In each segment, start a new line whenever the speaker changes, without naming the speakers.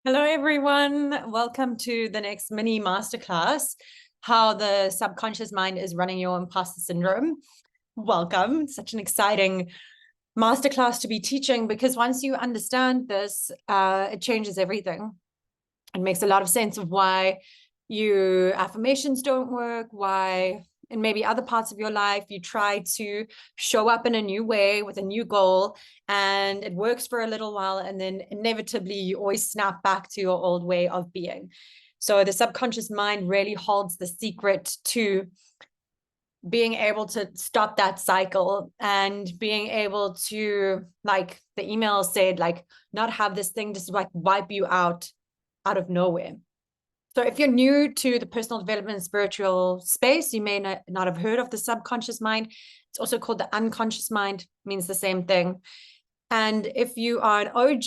Hello, everyone. Welcome to the next mini masterclass, how the subconscious mind is running your imposter syndrome. Welcome. It's such an exciting masterclass to be teaching because once you understand this, it changes everything. It makes a lot of sense of why your affirmations don't work, why in maybe other parts of your life you try to show up in a new way with a new goal and it works for a little while, and then inevitably you always snap back to your old way of being. So the subconscious mind really holds the secret to being able to stop that cycle and being able to, like the email said, like not have this thing just like wipe you out of nowhere. So if you're new to the personal development and spiritual space, you may not have heard of the subconscious mind. It's also called the unconscious mind, means the same thing. And if you are an OG,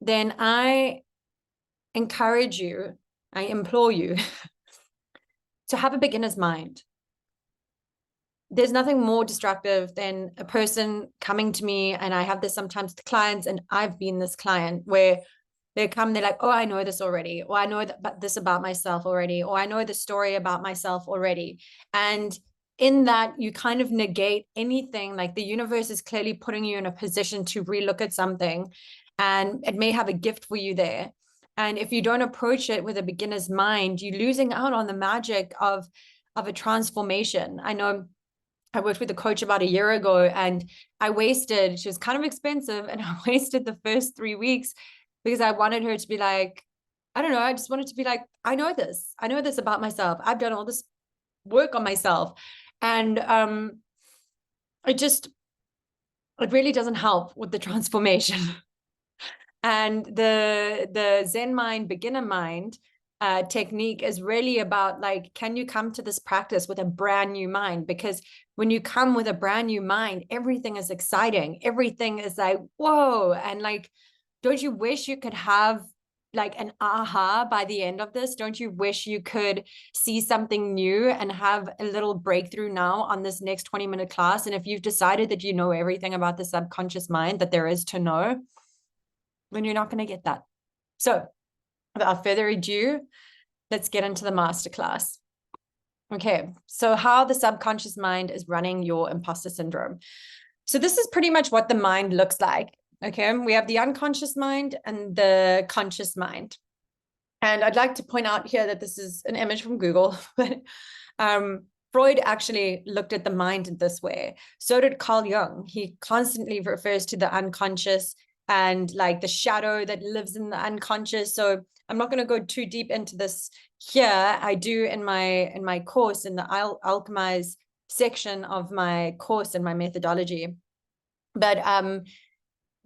then I encourage you, I implore you to have a beginner's mind. There's nothing more destructive than a person coming to me, and I have this sometimes to clients, and I've been this client where they come, they're like, oh, I know this already, or I know this about myself already, or I know the story about myself already. And in that, you kind of negate anything. Like the universe is clearly putting you in a position to relook at something, and it may have a gift for you there. And if you don't approach it with a beginner's mind, you're losing out on the magic of a transformation. I know I worked with a coach about a year ago, and she was kind of expensive, and I wasted the first 3 weeks because I wanted her to be like, I don't know, I just wanted to be like, I know this about myself. I've done all this work on myself. And it really doesn't help with the transformation. And the Zen mind, beginner mind technique is really about like, can you come to this practice with a brand new mind? Because when you come with a brand new mind, everything is exciting. Everything is like, whoa. And like, don't you wish you could have like an aha by the end of this? Don't you wish you could see something new and have a little breakthrough now on this next 20-minute class? And if you've decided that you know everything about the subconscious mind that there is to know, then you're not going to get that. So without further ado, let's get into the masterclass. Okay, so how the subconscious mind is running your imposter syndrome. So this is pretty much what the mind looks like. Okay, we have the unconscious mind and the conscious mind. And I'd like to point out here that this is an image from Google, but Freud actually looked at the mind in this way. So did Carl Jung. He constantly refers to the unconscious and like the shadow that lives in the unconscious. So I'm not going to go too deep into this here. I do in my course, in the Alchemize section of my course and my methodology. But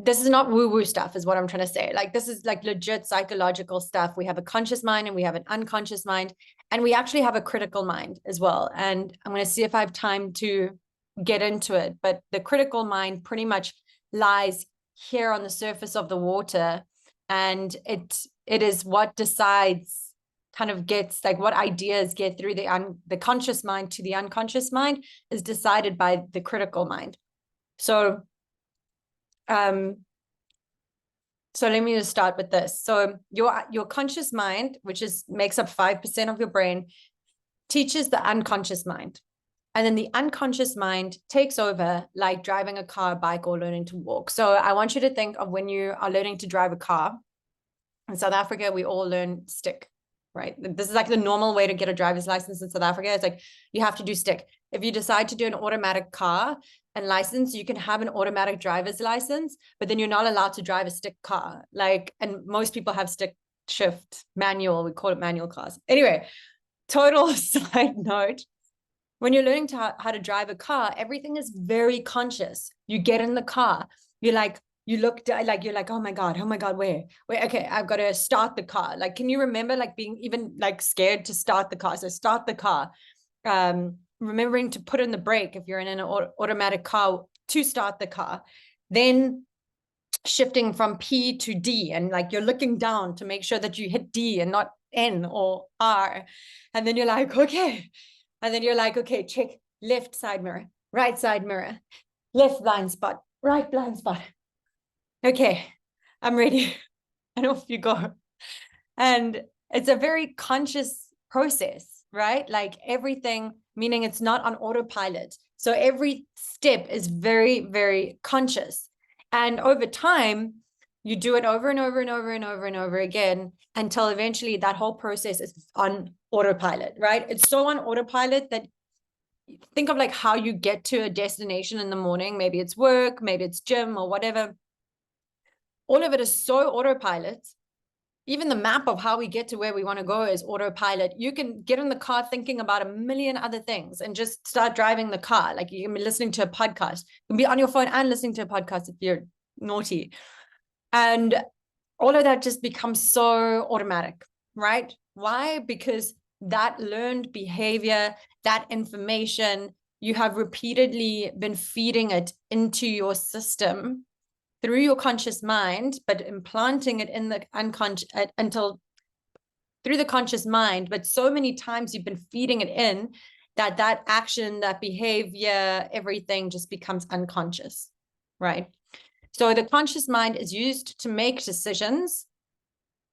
this is not woo-woo stuff, is what I'm trying to say. Like, this is like legit psychological stuff. We have a conscious mind and we have an unconscious mind, and we actually have a critical mind as well. And I'm going to see if I have time to get into it. But the critical mind pretty much lies here on the surface of the water, and it is what decides, kind of gets like what ideas get through the conscious mind to the unconscious mind is decided by the critical mind. So let me just start with this. So your conscious mind, which makes up 5% of your brain, teaches the unconscious mind. And then the unconscious mind takes over, like driving a car, bike, or learning to walk. So I want you to think of when you are learning to drive a car. In South Africa, we all learn stick, right? This is like the normal way to get a driver's license in South Africa. It's like you have to do stick. If you decide to do an automatic car and license, you can have an automatic driver's license, but then you're not allowed to drive a stick car. Like, and most people have stick shift manual. We call it manual cars. Anyway, total side note. When you're learning how to drive a car, everything is very conscious. You get in the car, you're like, you look like, you're like, oh my God, where? Okay, I've got to start the car. Like, can you remember like being even like scared to start the car? So start the car. Remembering to put in the brake if you're in an automatic car to start the car. Then shifting from P to D, and like you're looking down to make sure that you hit D and not N or R. And then you're like, okay. And then you're like, okay, check left side mirror, right side mirror, left blind spot, right blind spot. Okay, I'm ready. And off you go. And it's a very conscious process, right? Like everything, meaning it's not on autopilot. So every step is very, very conscious. And over time, you do it over and over and over and over and over again until eventually that whole process is on autopilot, right? It's so on autopilot that think of like how you get to a destination in the morning. Maybe it's work, maybe it's gym or whatever. All of it is so autopilot. Even the map of how we get to where we want to go is autopilot. You can get in the car thinking about a million other things and just start driving the car. Like you can be listening to a podcast. You can be on your phone and listening to a podcast if you're naughty. And all of that just becomes so automatic, right? Why? Because that learned behavior, that information, you have repeatedly been feeding it into your system through your conscious mind, but implanting it in the unconscious until through the conscious mind. But so many times you've been feeding it in that that action, that behavior, everything just becomes unconscious, right? So the conscious mind is used to make decisions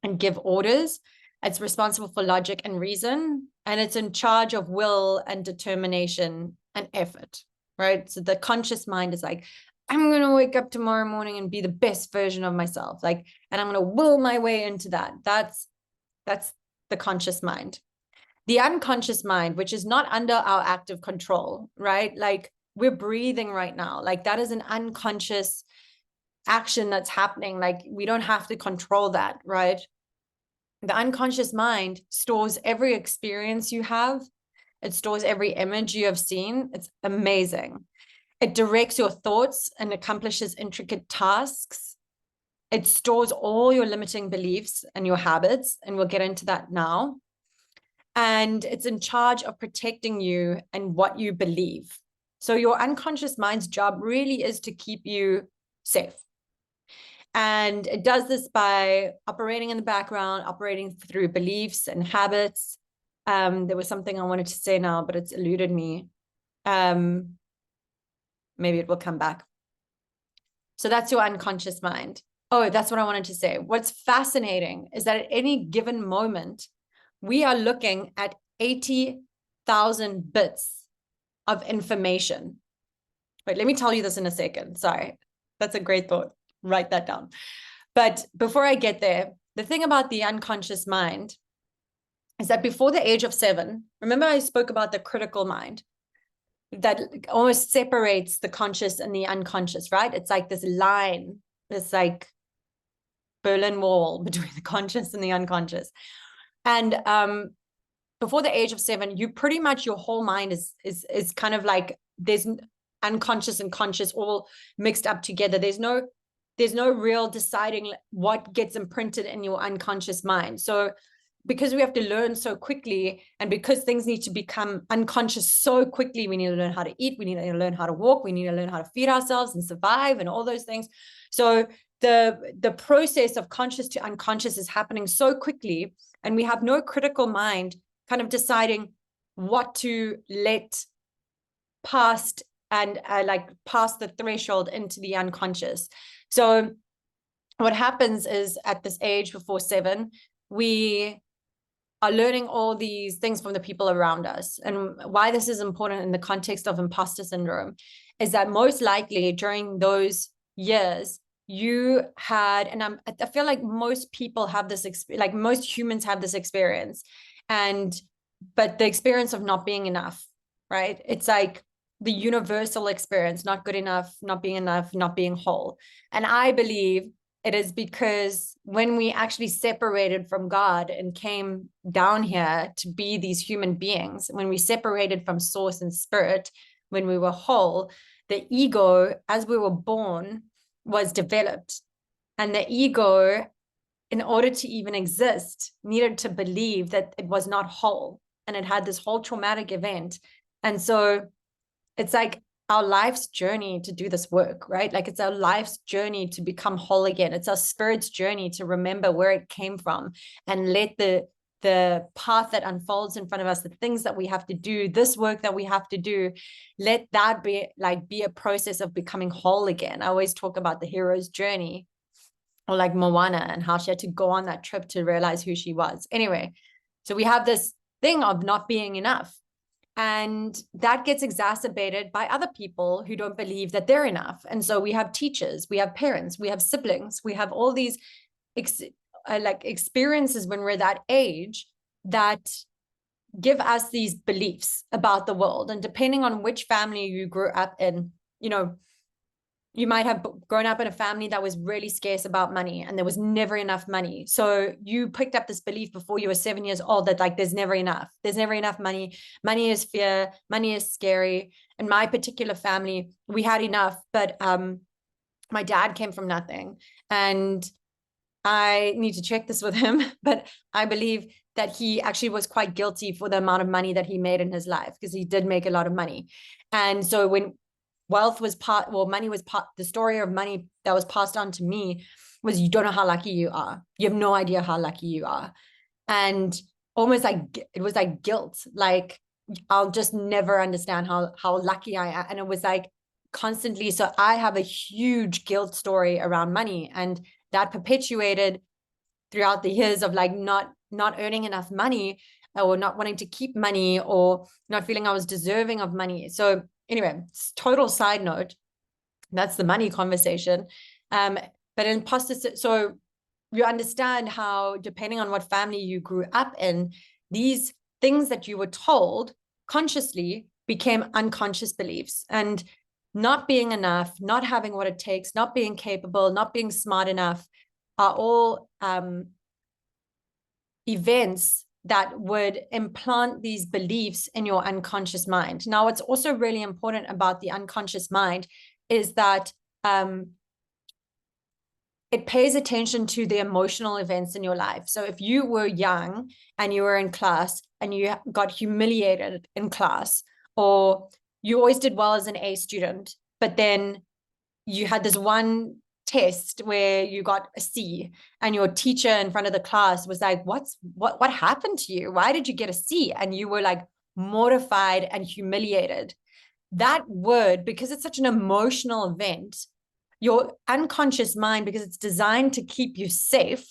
and give orders. It's responsible for logic and reason, and it's in charge of will and determination and effort, right? So the conscious mind is like, I'm going to wake up tomorrow morning and be the best version of myself. Like, and I'm going to will my way into that. That's the conscious mind. The unconscious mind, which is not under our active control, right? Like we're breathing right now. Like that is an unconscious action that's happening. Like we don't have to control that, right? The unconscious mind stores every experience you have. It stores every image you have seen. It's amazing. It directs your thoughts and accomplishes intricate tasks. It stores all your limiting beliefs and your habits, and we'll get into that now. And it's in charge of protecting you and what you believe. So your unconscious mind's job really is to keep you safe. And it does this by operating in the background, operating through beliefs and habits. There was something I wanted to say now, but it's eluded me. Maybe it will come back. So that's your unconscious mind. Oh, that's what I wanted to say. What's fascinating is that at any given moment, we are looking at 80,000 bits of information. Wait, let me tell you this in a second. Sorry, that's a great thought. Write that down. But before I get there, the thing about the unconscious mind is that before the age of 7, remember I spoke about the critical mind that almost separates the conscious and the unconscious, right? It's like this line, this like Berlin Wall between the conscious and the unconscious. And before the age of 7, you pretty much, your whole mind is kind of like, there's unconscious and conscious all mixed up together. There's no real deciding what gets imprinted in your unconscious mind. So because we have to learn so quickly, and because things need to become unconscious so quickly, we need to learn how to eat, we need to learn how to walk, we need to learn how to feed ourselves and survive and all those things. So the process of conscious to unconscious is happening so quickly, and we have no critical mind kind of deciding what to let past and like past the threshold into the unconscious. So what happens is at this age before 7, we are learning all these things from the people around us. And why this is important in the context of imposter syndrome is that most likely during those years, you had, and I feel like most people have this experience, like most humans have this experience, but the experience of not being enough, right? It's like the universal experience, not good enough, not being enough, not being whole. And I believe it is because when we actually separated from God and came down here to be these human beings, when we separated from source and spirit, when we were whole, the ego, as we were born, was developed. And the ego, in order to even exist, needed to believe that it was not whole. And it had this whole traumatic event. And so it's like our life's journey to do this work, right? Like it's our life's journey to become whole again. It's our spirit's journey to remember where it came from and let the path that unfolds in front of us, the things that we have to do, this work that we have to do, let that be a process of becoming whole again. I always talk about the hero's journey or like Moana, and how she had to go on that trip to realize who she was. Anyway, so we have this thing of not being enough. And that gets exacerbated by other people who don't believe that they're enough. And so we have teachers, we have parents, we have siblings, we have all these like experiences when we're that age that give us these beliefs about the world. And depending on which family you grew up in, you know, you might have grown up in a family that was really scarce about money, and there was never enough money. So you picked up this belief before you were 7 years old that like, there's never enough. There's never enough money. Money is fear. Money is scary. In my particular family, we had enough, but my dad came from nothing. And I need to check this with him, but I believe that he actually was quite guilty for the amount of money that he made in his life, because he did make a lot of money. And so when wealth was part, well, money was part, the story of money that was passed on to me was, you don't know how lucky you are. You have no idea how lucky you are. And almost like, it was like guilt. Like, I'll just never understand how lucky I am. And it was like constantly. So I have a huge guilt story around money, and that perpetuated throughout the years of like not earning enough money, or not wanting to keep money, or not feeling I was deserving of money. So anyway, total side note, that's the money conversation. But imposter, so you understand how, depending on what family you grew up in, these things that you were told consciously became unconscious beliefs. And not being enough, not having what it takes, not being capable, not being smart enough are all events that would implant these beliefs in your unconscious mind. Now, what's also really important about the unconscious mind is that it pays attention to the emotional events in your life. So if you were young and you were in class and you got humiliated in class, or you always did well as an A student, but then you had this one test where you got a C, and your teacher in front of the class was like, what happened to you? Why did you get a C? And you were like mortified and humiliated. That word, because it's such an emotional event, your unconscious mind, because it's designed to keep you safe,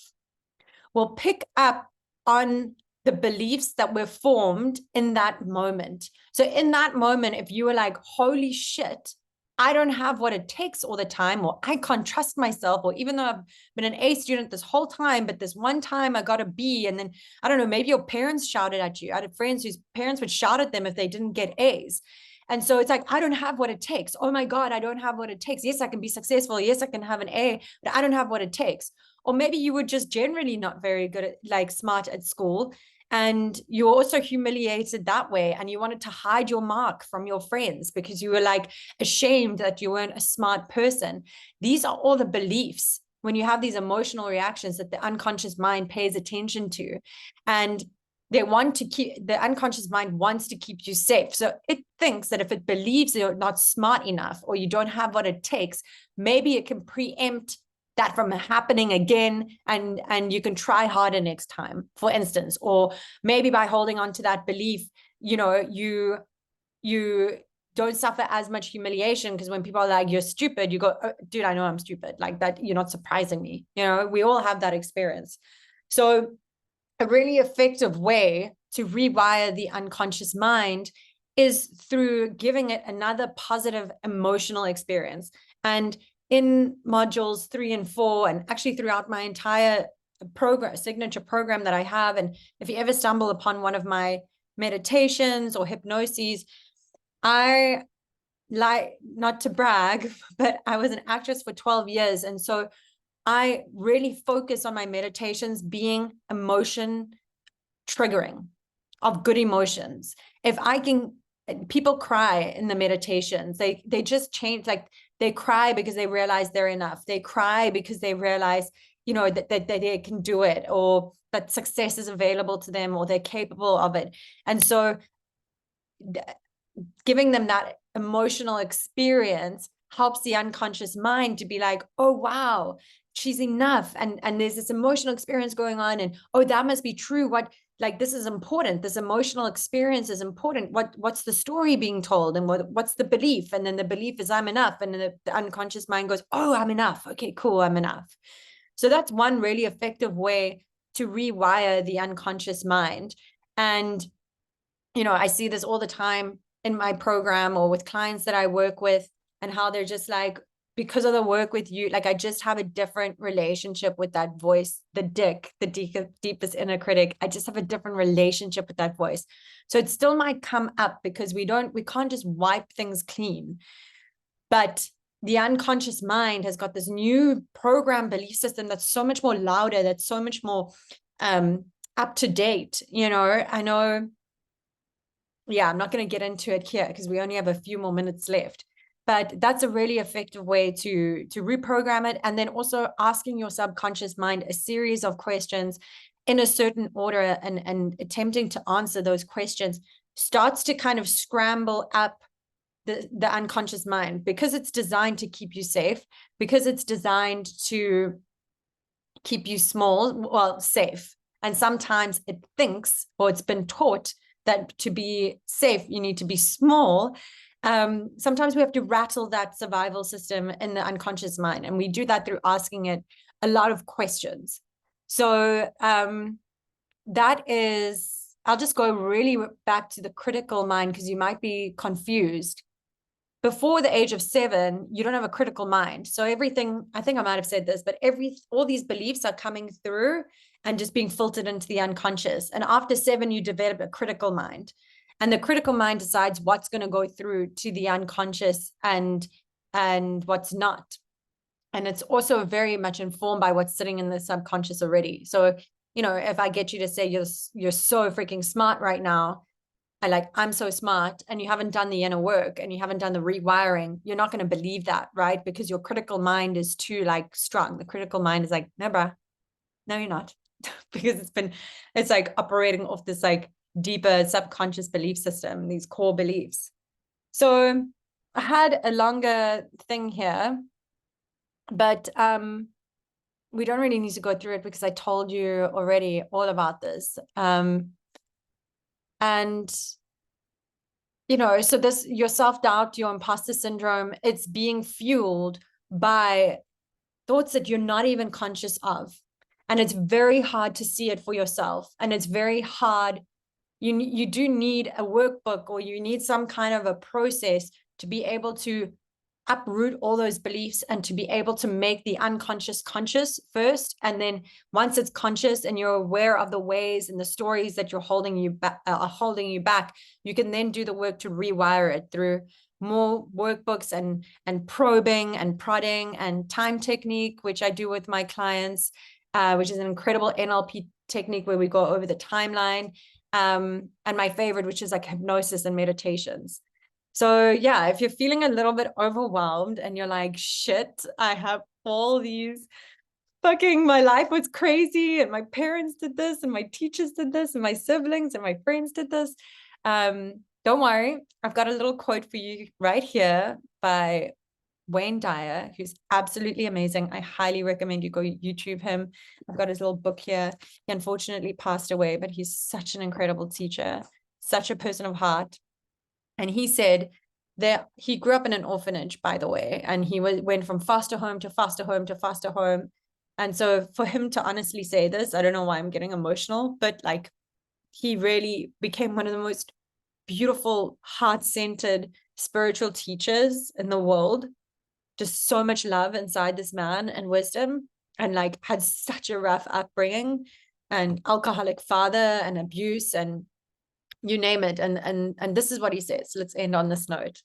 will pick up on the beliefs that were formed in that moment. So in that moment, if you were like, holy shit, I don't have what it takes all the time, or I can't trust myself, or even though I've been an A student this whole time, but this one time I got a B, and then, I don't know, maybe your parents shouted at you. I had friends whose parents would shout at them if they didn't get A's. And so it's like, I don't have what it takes. Oh my God, I don't have what it takes. Yes, I can be successful. Yes, I can have an A, but I don't have what it takes. Or maybe you were just generally not very good at, like, smart at school, and you were also humiliated that way, and you wanted to hide your mark from your friends because you were like ashamed that you weren't a smart person. These are all the beliefs when you have these emotional reactions that the unconscious mind pays attention to. And they want to keep, the unconscious mind wants to keep you safe. So it thinks that if it believes you're not smart enough, or you don't have what it takes, maybe it can preempt that from happening again, and you can try harder next time, for instance. Or maybe by holding on to that belief, you know, you don't suffer as much humiliation, because when people are like, you're stupid, you go, oh, dude, I know I'm stupid. Like, that, you're not surprising me. You know, we all have that experience. So a really effective way to rewire the unconscious mind is through giving it another positive emotional experience. And in modules 3 and 4, and actually throughout my entire program, signature program that I have, and if you ever stumble upon one of my meditations or hypnoses, I, like, not to brag, but I was an actress for 12 years. And so I really focus on my meditations being emotion triggering, of good emotions. If I can, people cry in the meditations, they just change, like, they cry because they realize they're enough. They cry because they realize, you know, that they can do it, or that success is available to them, or they're capable of it. And so giving them that emotional experience helps the unconscious mind to be like, oh, wow, she's enough. And there's this emotional experience going on, and, oh, that must be true. What, like, this is important. This emotional experience is important. What's the story being told, and what's the belief? And then the belief is I'm enough. And then the unconscious mind goes, oh, I'm enough. Okay, cool. I'm enough. So that's one really effective way to rewire the unconscious mind. And, you know, I see this all the time in my program or with clients that I work with, and how they're just like, because of the work with you, like I just have a different relationship with that voice, the deepest inner critic. I just have a different relationship with that voice. So it still might come up because we can't just wipe things clean. But the unconscious mind has got this new program belief system that's so much more louder, that's so much more up to date. You know, I know, yeah, I'm not going to get into it here because we only have a few more minutes left. But that's a really effective way to reprogram it. And then also asking your subconscious mind a series of questions in a certain order, and attempting to answer those questions starts to kind of scramble up the unconscious mind, because it's designed to keep you safe, because it's designed to keep you small, well, safe. And sometimes it thinks, or it's been taught, that to be safe, you need to be small. Sometimes we have to rattle that survival system in the unconscious mind. And we do that through asking it a lot of questions. So that is, I'll just go really back to the critical mind, because you might be confused. Before the age of 7, you don't have a critical mind. So everything, I think I might have said this, but all these beliefs are coming through and just being filtered into the unconscious. And after 7, you develop a critical mind. And the critical mind decides what's going to go through to the unconscious and what's not. And it's also very much informed by what's sitting in the subconscious already. So, you know, if I get you to say you're so freaking smart right now, I'm so smart, and you haven't done the inner work and you haven't done the rewiring, you're not going to believe that, right? Because your critical mind is too like strong. The critical mind is like, no, bruh, no, you're not. Because it's like operating off this like deeper subconscious belief system, these core beliefs. So I had a longer thing here, but we don't really need to go through it because I told you already all about this. And you know, so this, your self-doubt, your imposter syndrome, it's being fueled by thoughts that you're not even conscious of. And it's very hard to see it for yourself. And it's very hard. You do need a workbook, or you need some kind of a process to be able to uproot all those beliefs and to be able to make the unconscious conscious first. And then once it's conscious and you're aware of the ways and the stories that you're holding you back, you can then do the work to rewire it through more workbooks and probing and prodding and time technique, which I do with my clients, which is an incredible NLP technique where we go over the timeline, and my favorite, which is like hypnosis and meditations. So yeah, if you're feeling a little bit overwhelmed and you're like, shit, I have all these my life was crazy, and my parents did this, and my teachers did this, and my siblings and my friends did this. Don't worry, I've got a little quote for you right here by Wayne Dyer, who's absolutely amazing. I highly recommend you go YouTube him. I've got his little book here. He unfortunately passed away, but he's such an incredible teacher, such a person of heart. And he said that he grew up in an orphanage, by the way, and he went from foster home to foster home to foster home. And so for him to honestly say this, I don't know why I'm getting emotional, but like, he really became one of the most beautiful, heart-centered spiritual teachers in the world. Just so much love inside this man and wisdom, and like had such a rough upbringing, and alcoholic father and abuse and you name it. And this is what he says. Let's end on this note.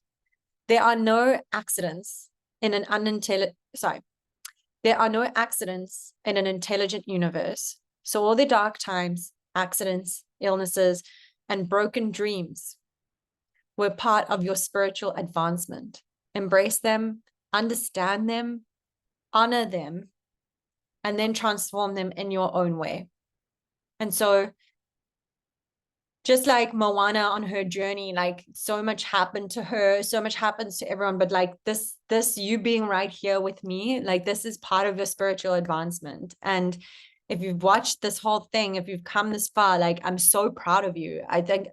There are no accidents in an there are no accidents in an intelligent universe. So all the dark times, accidents, illnesses, and broken dreams were part of your spiritual advancement. Embrace them, understand them, honor them, and then transform them in your own way. And so just like Moana on her journey, like so much happened to her, so much happens to everyone, but like this you being right here with me, like this is part of your spiritual advancement. And if you've watched this whole thing, if you've come this far, like I'm so proud of you. I think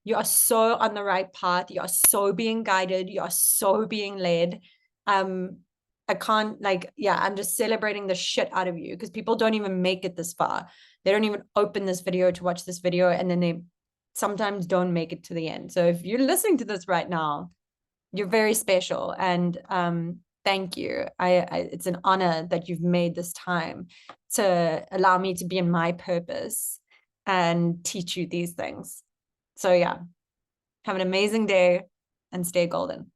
you are so on the right path. You are so being guided. You are so being led. I can't, like, yeah, I'm just celebrating the shit out of you, because people don't even make it this far. They don't even open this video to watch this video, and then they sometimes don't make it to the end. So if you're listening to this right now, you're very special, and thank you. It's an honor that you've made this time to allow me to be in my purpose and teach you these things. So yeah, have an amazing day and stay golden.